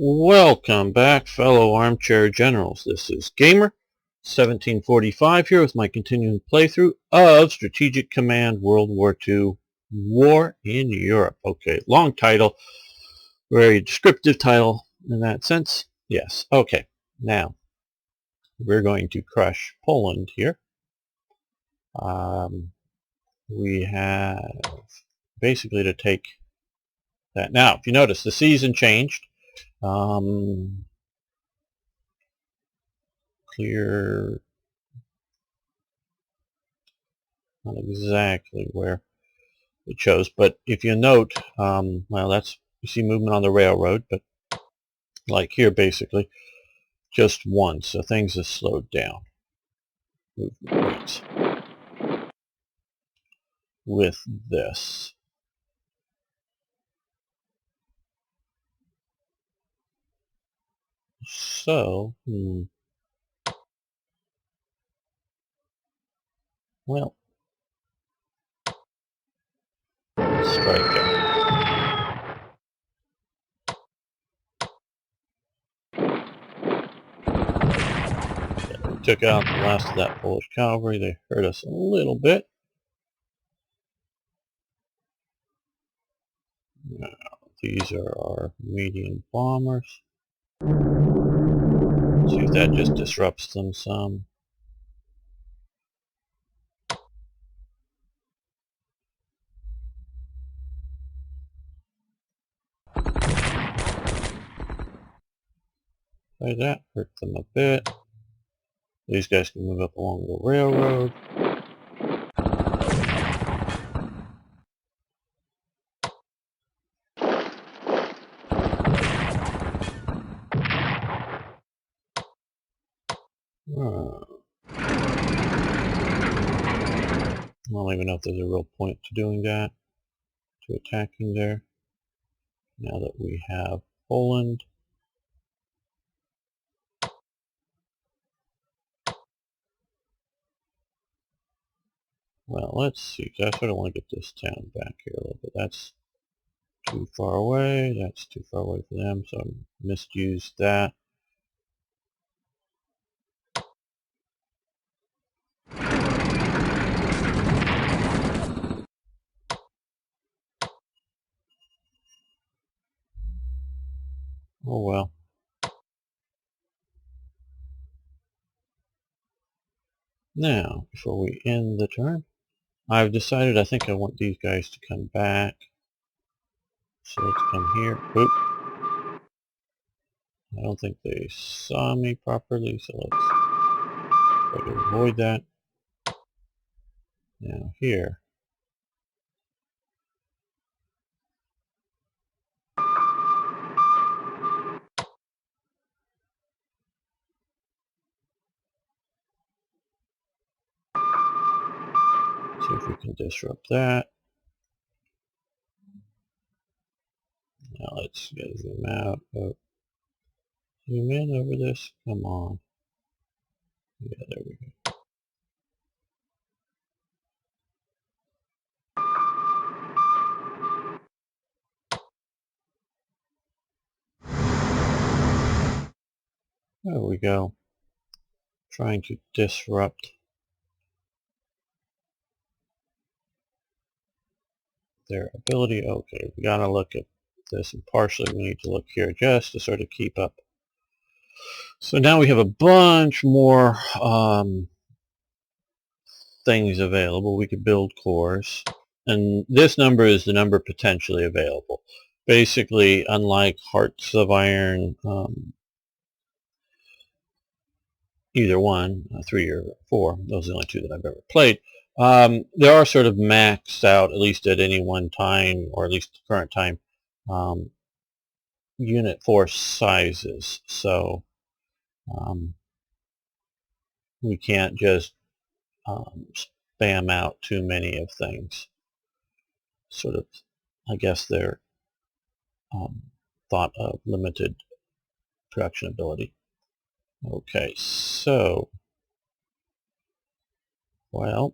Welcome back, fellow armchair generals. This is Gamer 1745 here with my continuing playthrough of Strategic Command World War II War in Europe. Okay, long title, very descriptive title in that sense. Yes, okay. Now, we're going to crush Poland here. We have basically to take that. Now, if you notice, the season changed. Clear, not exactly where it shows, but if you note, well, that's, you see movement on the railroad, but like here basically just one, so things have slowed down movement rates with this. So well, let's strike out. We took out the last of that Polish cavalry. They hurt us a little bit. Now, these are our medium bombers. See if that just disrupts them some. Try that, hurt them a bit. These guys can move up along the railroad. I don't even know if there's a real point to doing that, to attacking there. Now that we have Poland. Well, let's see, because I sort of want to get this town back here a little bit. That's too far away. That's too far away for them, so I misused that. Oh well. Now, before we end the turn, I've decided I think I want these guys to come back. So let's come here. Oop. I don't think they saw me properly, so let's try to avoid that. Now here. See if we can disrupt that. Now let's zoom out. Oh. Zoom in over this. Come on. Yeah, there we go. There we go. Trying to disrupt their ability. Okay, we gotta look at this, and partially we need to look here just to sort of keep up. So now we have a bunch more things available. We could build cores, and this number is the number potentially available. Basically, unlike Hearts of Iron, either one, 3 or 4, those are the only 2 that I've ever played, there are sort of maxed out, at least at any one time, or at least the current time, unit force sizes. So we can't just spam out too many of things. Sort of, I guess they're thought of limited production ability. Okay, so, well,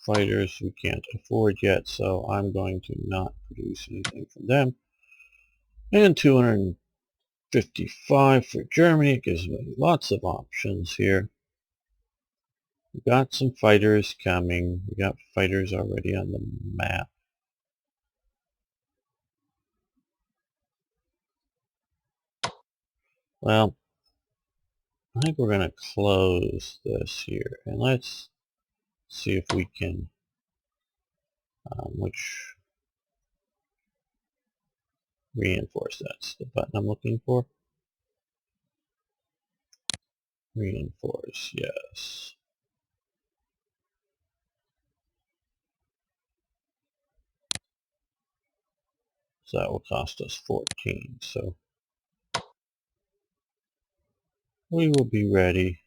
fighters we can't afford yet, so I'm going to not produce anything from them. And 255 for Germany. It gives me lots of options here. We got some fighters coming. We got fighters already on the map. Well, I think we're going to close this here, and let's see if we can, which reinforce, that's the button I'm looking for. Reinforce, yes. So that will cost us 14, so we will be ready.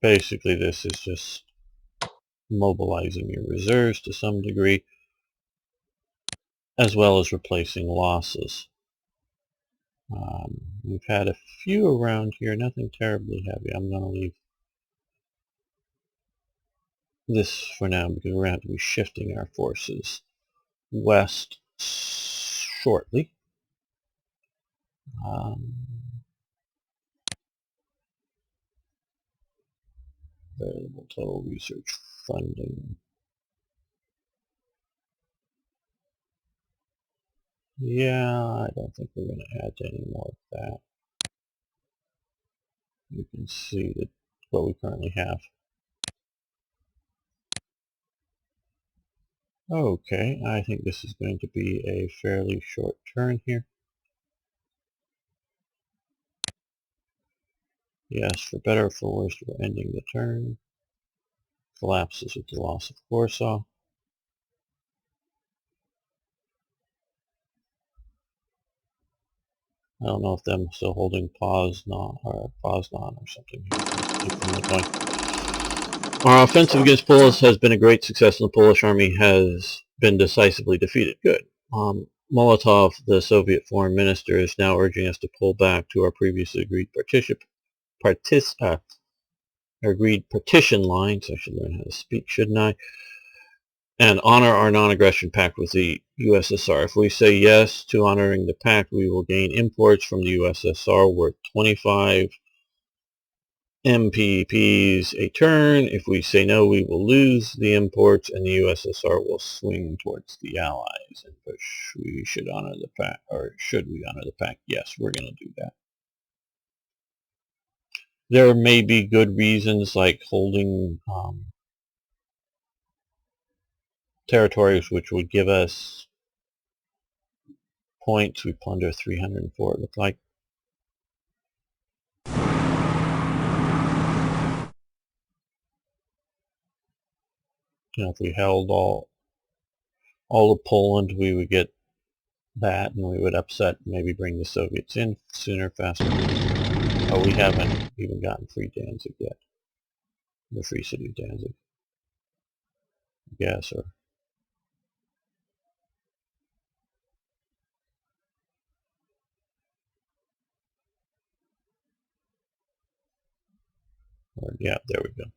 Basically, this is just mobilizing your reserves to some degree, as well as replacing losses. We've had a few around here, nothing terribly heavy. I'm going to leave this for now because we're going to have to be shifting our forces west shortly. Available total research funding. Yeah, I don't think we're going to add any more of that. You can see that what we currently have. Okay, I think this is going to be a fairly short turn here. Yes, for better or for worse, we're ending the turn. Collapses with the loss of Warsaw. I don't know if them still holding Poznan or something. Our offensive against Polis has been a great success, and the Polish army has been decisively defeated. Good. Molotov, the Soviet foreign minister, is now urging us to pull back to our previously agreed partition lines. I should learn how to speak, shouldn't I? And honor our non-aggression pact with the USSR. If we say yes to honoring the pact, we will gain imports from the USSR worth 25 MPPs a turn. If we say no, we will lose the imports and the USSR will swing towards the Allies. And we should honor the pact, or should we honor the pact? Yes, we're going to do that. There may be good reasons like holding territories which would give us points. We plunder 304, it looked like. You know, if we held all of Poland, we would get that, and we would upset, maybe bring the Soviets in sooner, faster. Oh, we haven't even gotten free Danzig yet. The free city of Danzig. I guess, or yeah, there we go.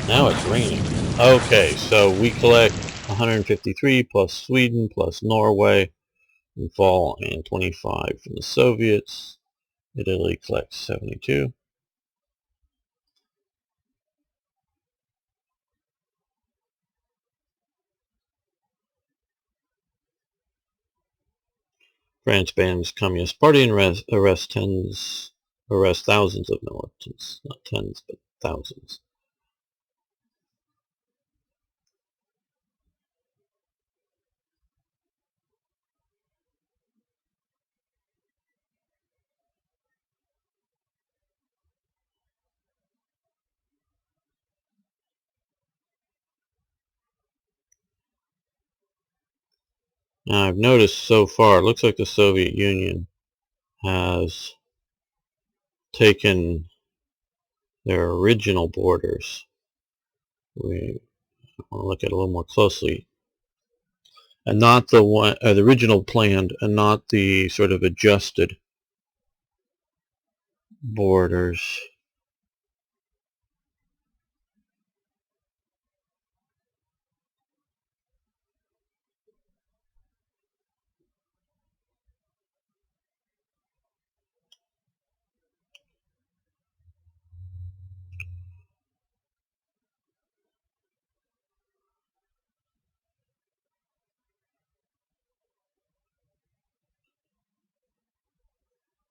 Now it's raining. Okay, so we collect 153 plus Sweden plus Norway and fall and 25 from the Soviets. Italy collects 72. France bans Communist Party and arrests thousands of militants. Not tens, but thousands. Now I've noticed so far, it looks like the Soviet Union has taken their original borders we want to look at a little more closely, and not the one, the original planned, and not the sort of adjusted borders.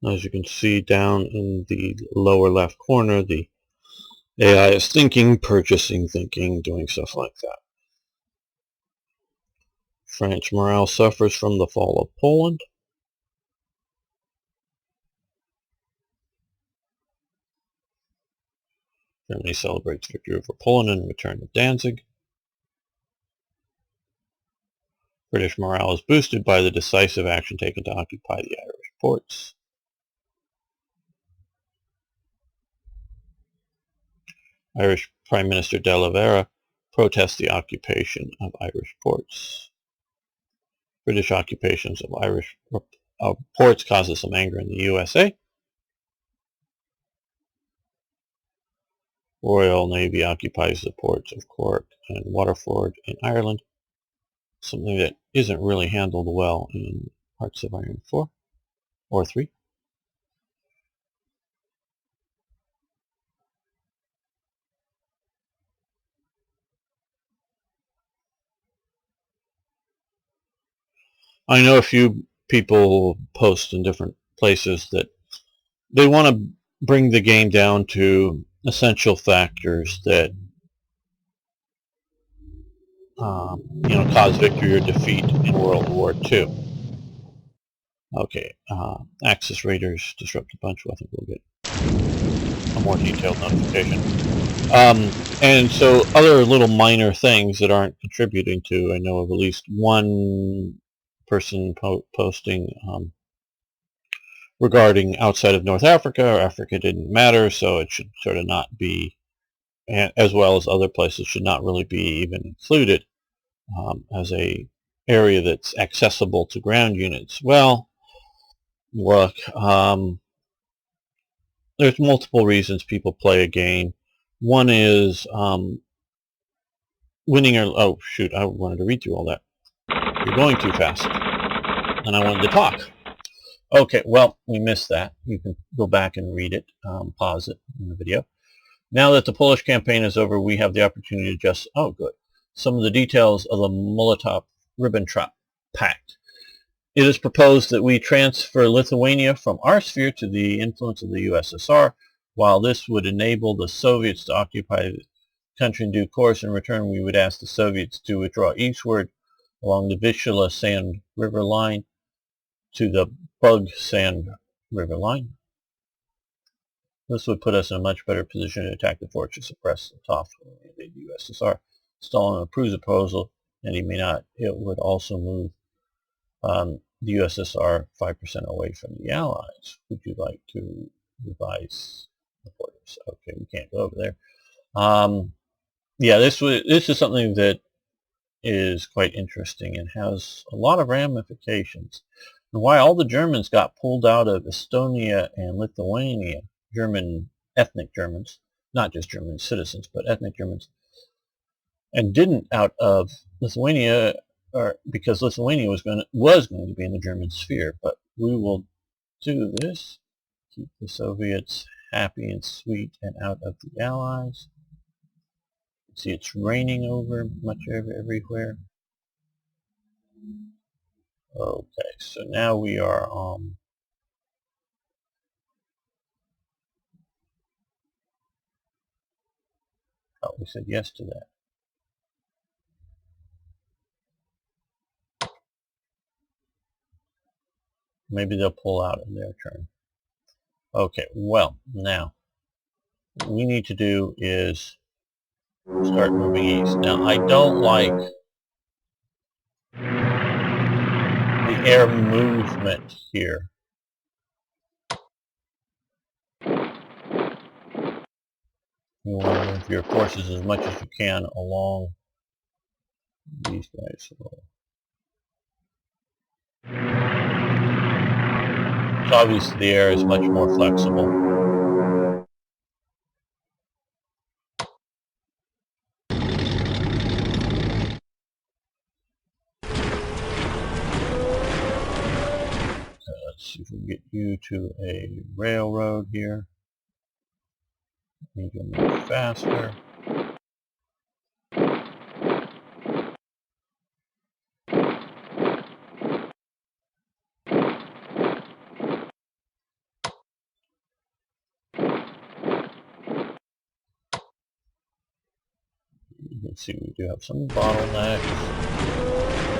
As you can see down in the lower left corner, the AI is thinking, purchasing, thinking, doing stuff like that. French morale suffers from the fall of Poland. Germany celebrates victory over Poland and return of Danzig. British morale is boosted by the decisive action taken to occupy the Irish ports. Irish Prime Minister De La Vera protests the occupation of Irish ports. British occupations of Irish ports causes some anger in the USA. Royal Navy occupies the ports of Cork and Waterford in Ireland, something that isn't really handled well in Hearts of Iron 4 or 3. I know a few people post in different places that they want to bring the game down to essential factors that cause victory or defeat in World War II. Okay, Axis raiders disrupt a bunch. I think we'll get a more detailed notification. And so other little minor things that aren't contributing to, I know of at least one person posting regarding outside of North Africa, or Africa didn't matter, so it should sort of not be, as well as other places, should not really be even included as a area that's accessible to ground units. Well, look, there's multiple reasons people play a game. One is winning or, oh shoot, I wanted to read through all that. You're going too fast. And I wanted to talk. Okay, well, we missed that. You can go back and read it, pause it in the video. Now that the Polish campaign is over, we have the opportunity to just, oh good, some of the details of the Molotov-Ribbentrop Pact. It is proposed that we transfer Lithuania from our sphere to the influence of the USSR. While this would enable the Soviets to occupy the country in due course, in return we would ask the Soviets to withdraw eastward along the Vistula Sand River line to the Bug Sand River line. This would put us in a much better position to attack the fortress, suppress the Toft when we invade the USSR. Stalin approves the proposal, and he may not. It would also move the USSR 5% away from the Allies. Would you like to revise the borders? Okay, we can't go over there. Yeah, this is something that is quite interesting and has a lot of ramifications. And why all the Germans got pulled out of Estonia and Lithuania, German ethnic Germans, not just German citizens, but ethnic Germans, and didn't out of Lithuania, or because Lithuania was going to be in the German sphere. But we will do this, keep the Soviets happy and sweet and out of the Allies. See, it's raining over much everywhere. Okay, so now we are oh, we said yes to that. Maybe they'll pull out in their turn. Okay, well, now what we need to do is start moving east. Now, I don't like the air movement here. You want to move your forces as much as you can along these guys. So obviously the air is much more flexible. Let's see if we can get you to a railroad here. Need to move faster. You can see we do have some bottlenecks.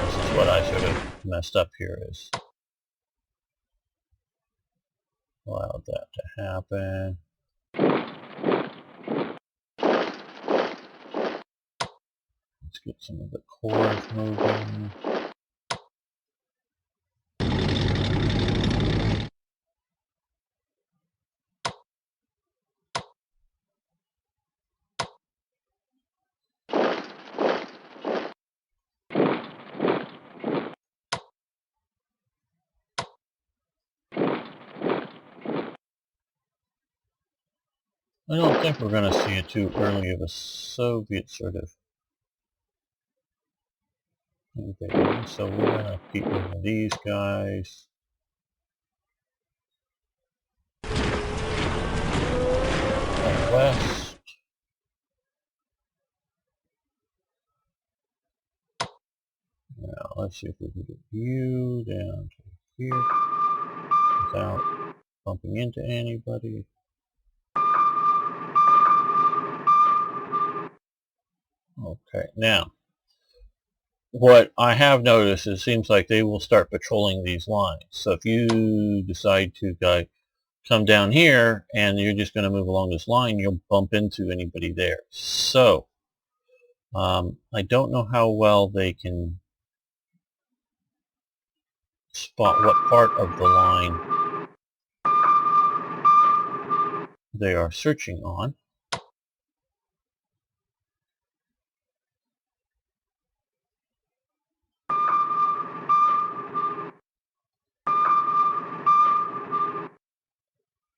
This is what I sort of messed up here, is allowed that to happen. Let's get some of the cores moving. I don't think we're going to see it too early of a Soviet sort of invasion, so we're going to keep moving these guys. West. Now let's see if we can get you down to here without bumping into anybody. Okay, now what I have noticed is it seems like they will start patrolling these lines. So if you decide to come down here and you're just going to move along this line, you'll bump into anybody there. So I don't know how well they can spot what part of the line they are searching on.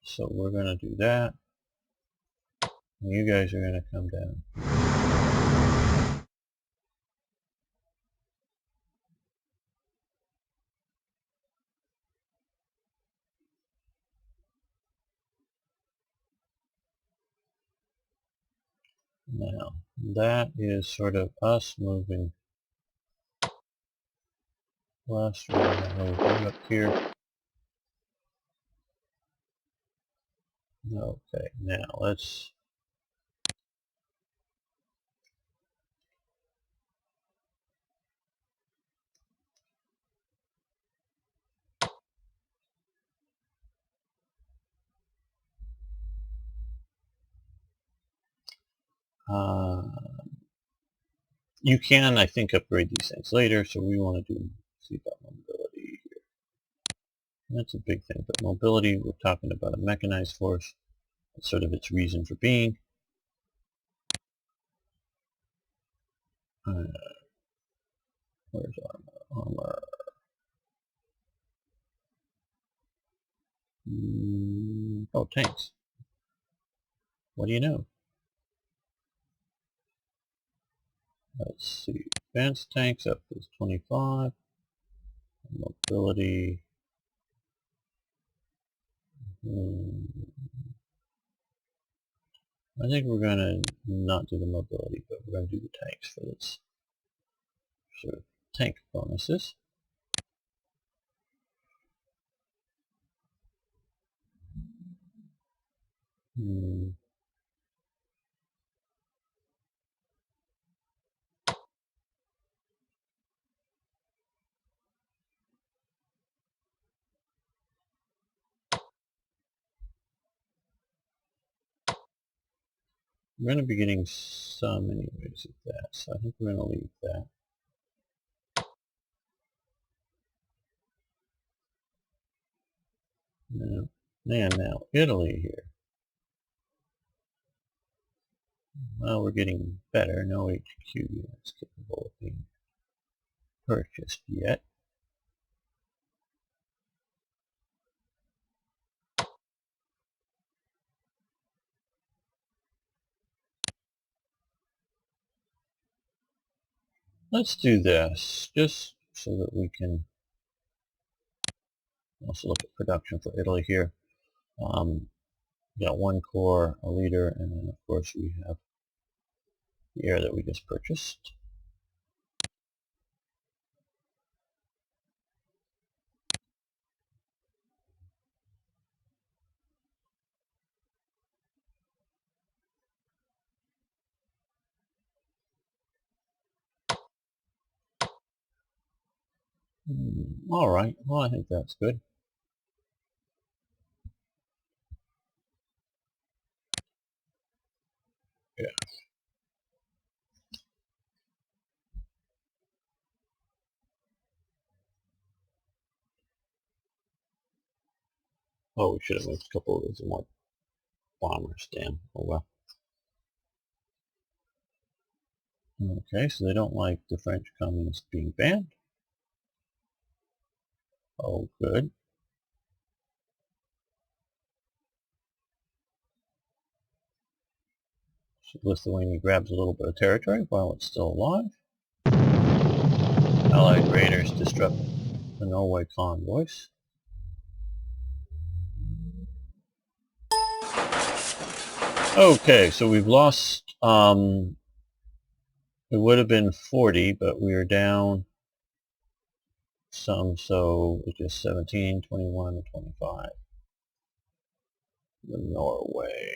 So we're going to do that. And you guys are going to come down. Now, that is sort of us moving west. We're going to move you up here. Okay, now let's you can, I think, upgrade these things later, so we want to see about mobility here. That's a big thing, but mobility, we're talking about a mechanized force. That's sort of its reason for being. Where's armor? Oh, tanks. What do you know? Let's see. Advanced tanks up to 25. Mobility. I think we're going to not do the mobility, but we're going to do the tanks for this sort of tank bonuses. We're going to be getting some anyways of that, so I think we're going to leave that. Now, Italy here. Well, we're getting better. No HQ units capable of being purchased yet. Let's do this, just so that we can also look at production for Italy here. We got one core, a leader, and then of course we have the air that we just purchased. All right, well I think that's good. Yeah. Oh, we should have moved a couple of those more bombers, damn. Oh well. Okay, so they don't like the French communists being banned. Oh, good. So Lithuania grabs a little bit of territory while it's still alive. Allied raiders disrupt the Norway convoys. Okay, so we've lost, it would have been 40, but we are down some, so it's just 17, 21, and 25. The Norway.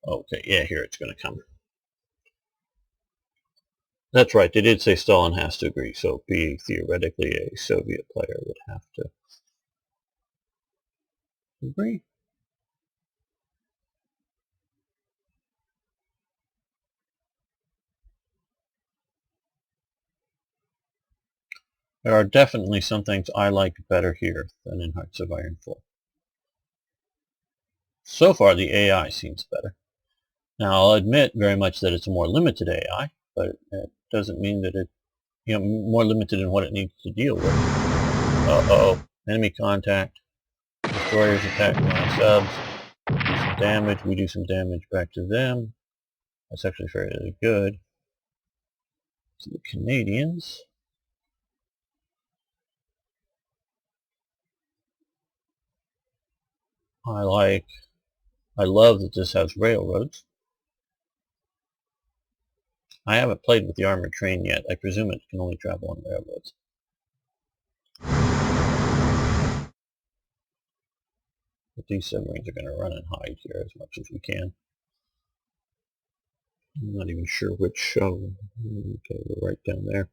Okay, yeah, here it's going to come. That's right, they did say Stalin has to agree, so being theoretically a Soviet player would have to agree. There are definitely some things I like better here than in Hearts of Iron 4. So far the AI seems better. Now I'll admit very much that it's a more limited AI, but it doesn't mean that it, more limited in what it needs to deal with. Uh-oh, enemy contact, destroyers attacking my subs, do some damage, we do some damage back to them. That's actually fairly good. So the Canadians. I love that this has railroads. I haven't played with the armored train yet. I presume it can only travel on railroads. But these submarines are going to run and hide here as much as we can. I'm not even sure which. Oh, okay, we're right down there.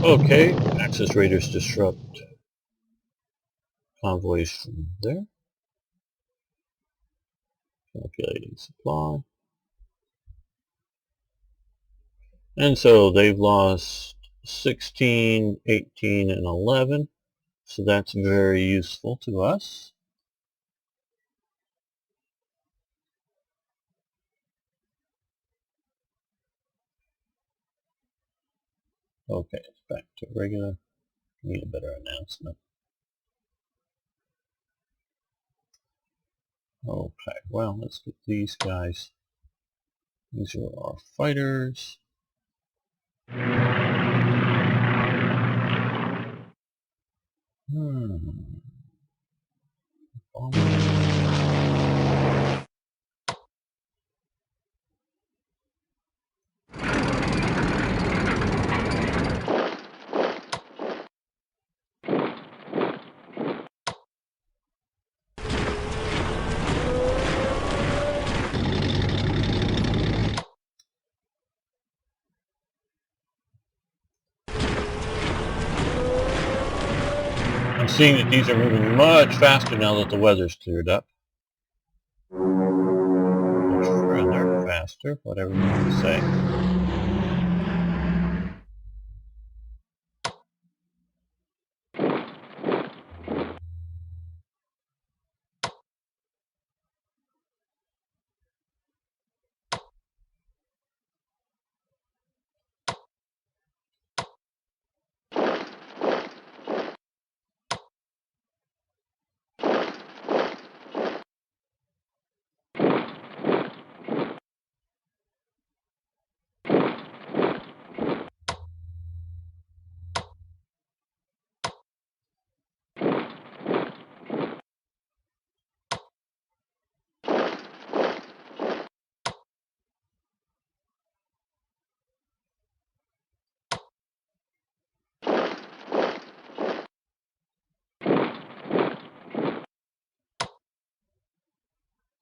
Okay, Axis raiders disrupt convoys from there. Calculating supply. And so they've lost 16, 18, and 11. So that's very useful to us. Okay, it's back to regular. Need a better announcement. Okay, well, let's get these guys. These are our fighters. seeing that these are moving much faster now that the weather's cleared up. Much further, faster, whatever you want to say.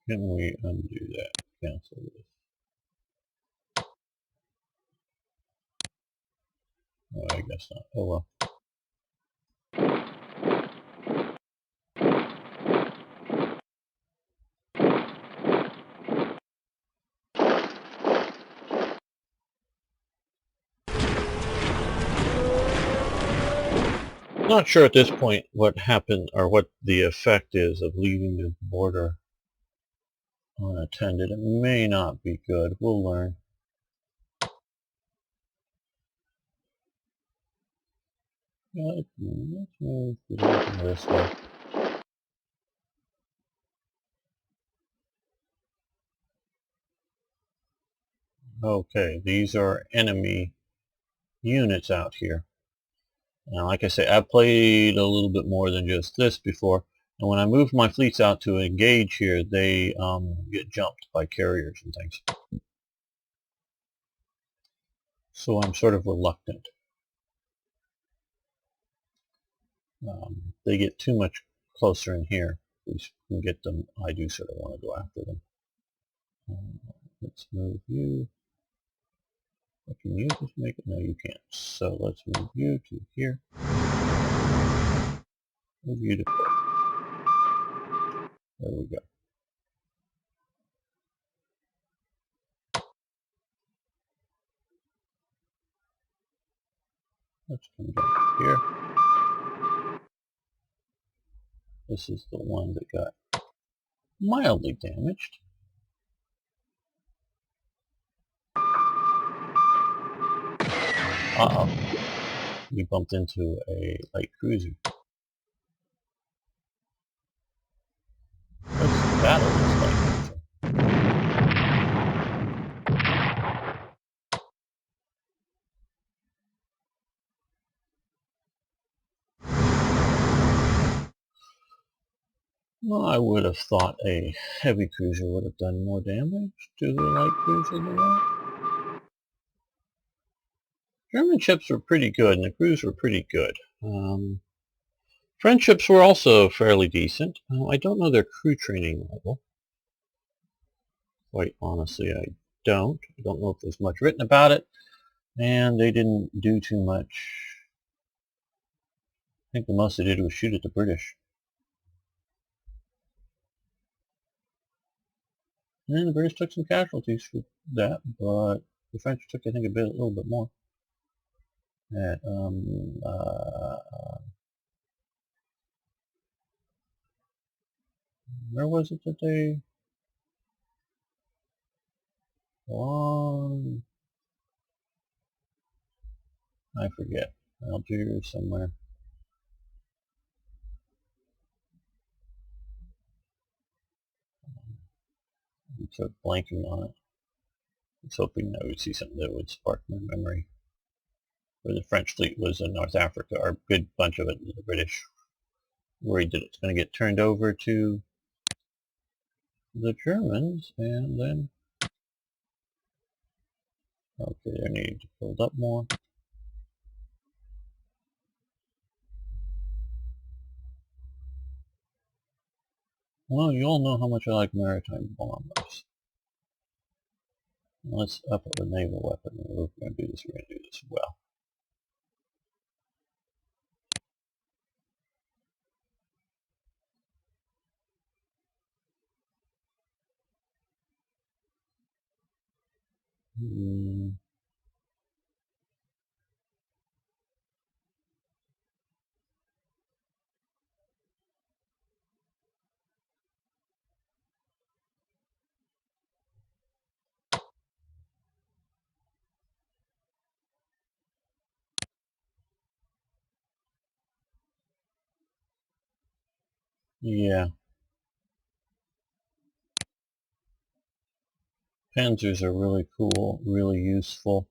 Can we undo that? Cancel this. Oh, I guess not. Oh well. Not sure at this point what happened or what the effect is of leaving the border unattended. It may not be good. We'll learn. Let's move this way. Okay, these are enemy units out here. Now, like I say, I played a little bit more than just this before, and when I move my fleets out to engage here, they get jumped by carriers and things. So I'm sort of reluctant. They get too much closer in here. We can get them. I do sort of want to go after them. Let's move you. Can you just make it? No, you can't. So let's move you to here. Move you to there. There we go. Let's come down here. This is the one that got mildly damaged. Uh-oh. We bumped into a light cruiser. Let's battle this light cruiser. Well, I would have thought a heavy cruiser would have done more damage to the light cruiser than that. German ships were pretty good, and the crews were pretty good. French ships were also fairly decent. I don't know their crew training level. Quite honestly, I don't. I don't know if there's much written about it, and they didn't do too much. I think the most they did was shoot at the British. And the British took some casualties for that, but the French took, I think, a little bit more. Where was it that they won? I forget. Algiers somewhere. I took blanking on it. I was hoping I would see something that would spark my memory. Where the French fleet was in North Africa, or a good bunch of it. The British worried that it's going to get turned over to the Germans, and then okay, they need to build up more. Well, you all know how much I like maritime bombers. Let's up it with naval weapon. We're going to do this. We're going to do this well. Yeah. Panzers are really cool, really useful.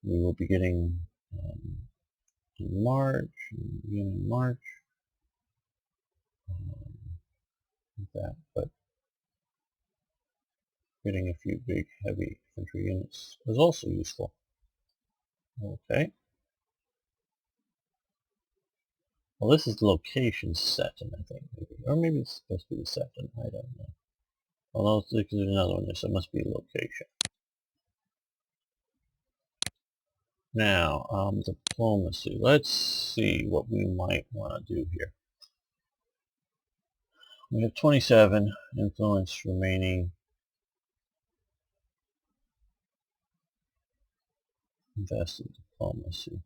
We will be getting in March, beginning in March, that, but getting a few big heavy infantry units is also useful. Okay. Well, this is the location setting, I think, maybe. Or maybe it's supposed to be the setting, I don't know. Although there's another one there, so it must be a location. Now, diplomacy. Let's see what we might want to do here. We have 27 influence remaining. Invest in diplomacy.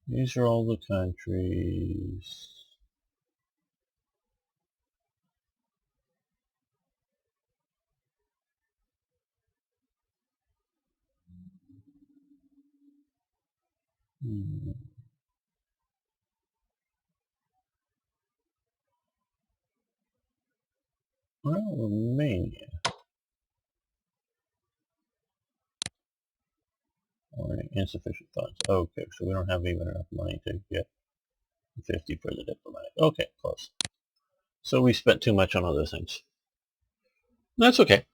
These are all the countries. Well, Romania. Or insufficient funds. Okay, so we don't have even enough money to get 50 for the diplomatic. Okay, close. So we spent too much on other things. That's okay.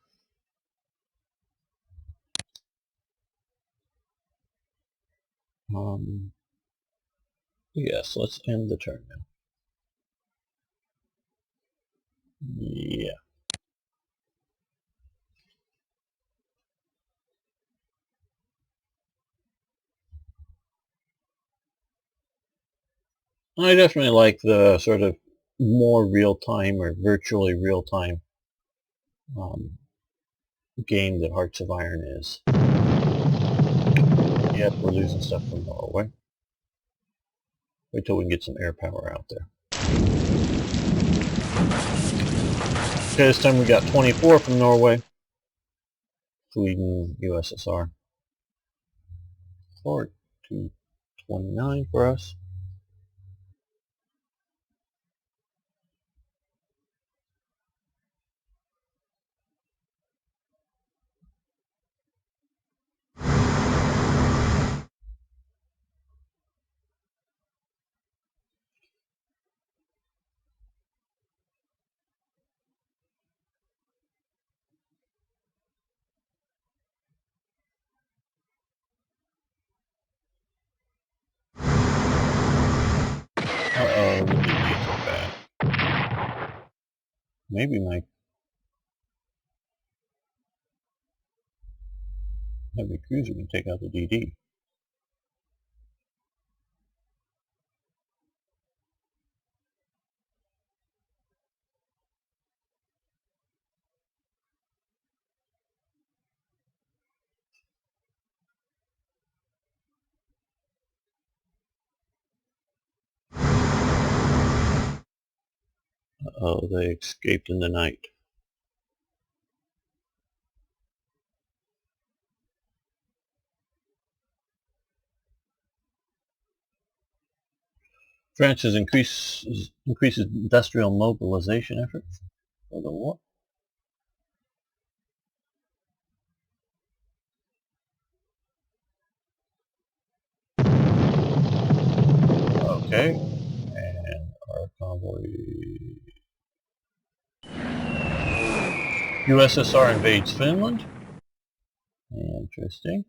Yes, let's end the turn now. Yeah. I definitely like the sort of more real-time or virtually real-time game that Hearts of Iron is. Yep, we're losing stuff from Norway. Wait till we can get some air power out there. Okay, this time we got 24 from Norway. Sweden, USSR. 4 to 29 for us. Uh-oh, the DBs are bad. Maybe my heavy cruiser can take out the DD. Uh-oh, they escaped in the night. France has increases industrial mobilization efforts for the war. Okay, and our convoy. USSR invades Finland. Interesting.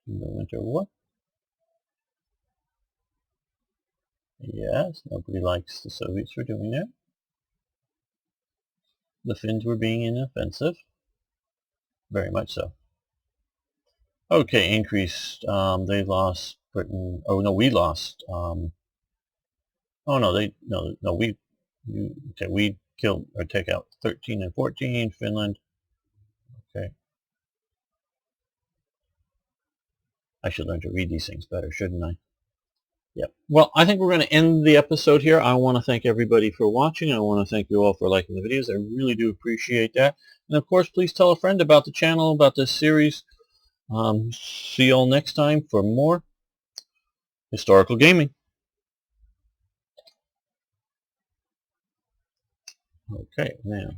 In the Winter War. Yes, nobody likes the Soviets for doing that. The Finns were being inoffensive. Very much so. Okay, increased. They lost Britain. Oh no, we lost. Oh no, we Okay, we killed or take out 13 and 14, Finland. Okay. I should learn to read these things better, shouldn't I? Yep. Well, I think we're going to end the episode here. I want to thank everybody for watching. I want to thank you all for liking the videos. I really do appreciate that. And of course, please tell a friend about the channel, about this series. See you all next time for more historical gaming. Okay, now.